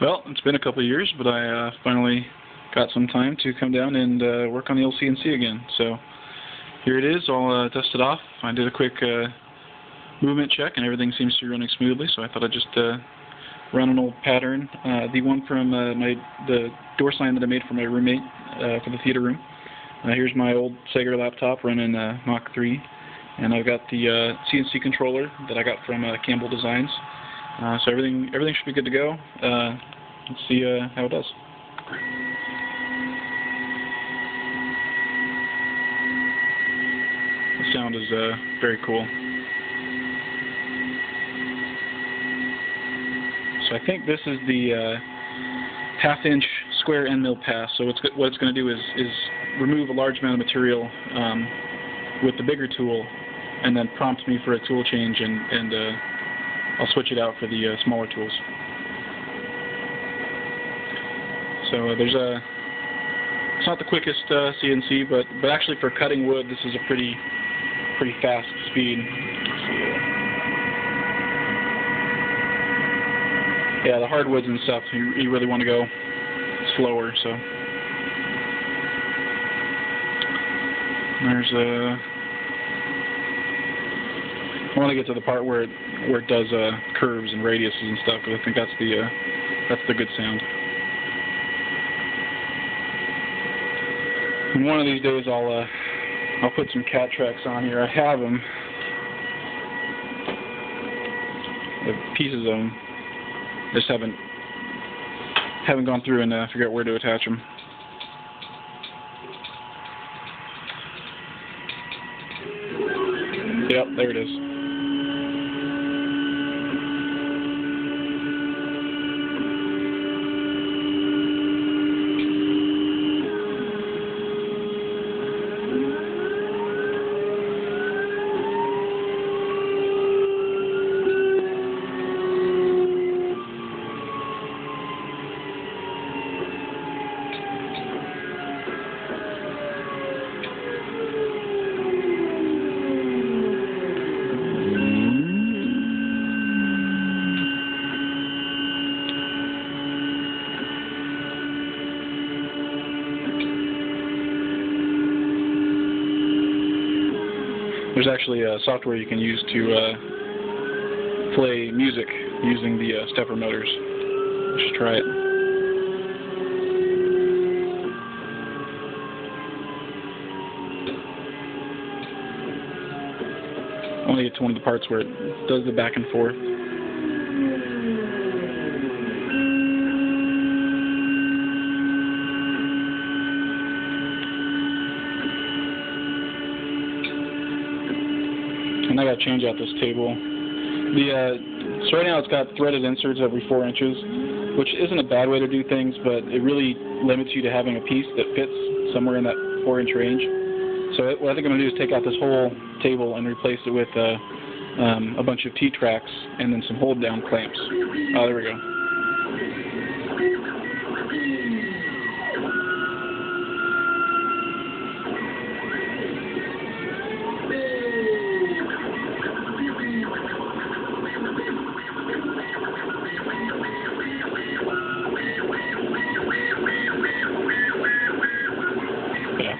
Well, it's been a couple of years, but I finally got some time to come down and work on the old CNC again. So here it is, all dusted off. I did a quick movement check, and everything seems to be running smoothly. So I thought I'd just run an old pattern, the one from the door sign that I made for my roommate for the theater room. Here's my old Sager laptop running Mach 3, and I've got the CNC controller that I got from Campbell Designs. So everything should be good to go. Let's see how it does. The sound is very cool. So I think this is the half-inch square end mill pass. So what it's going to do is remove a large amount of material with the bigger tool, and then prompt me for a tool change, and I'll switch it out for the smaller tools. So it's not the quickest CNC, but actually for cutting wood, this is a pretty fast speed. Yeah, the hardwoods and stuff, you really want to go slower. So there's I want to get to the part where it does curves and radiuses and stuff, because I think that's the good sound. And one of these days I'll put some cat tracks on here. I have them. I have pieces of them. Just haven't gone through and figured out where to attach them. Yep, there it is. There's actually software you can use to play music using the stepper motors. You should try it. I want to get to one of the parts where it does the back and forth. And I got to change out this table. So right now it's got threaded inserts every 4 inches, which isn't a bad way to do things, but it really limits you to having a piece that fits somewhere in that 4-inch range. So what I think I'm going to do is take out this whole table and replace it with a bunch of T-tracks and then some hold-down clamps. Oh, there we go.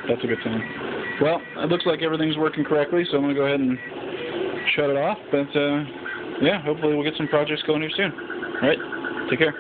That's a good sign. Well, it looks like everything's working correctly, so I'm going to go ahead and shut it off. But, yeah, hopefully we'll get some projects going here soon. All right, take care.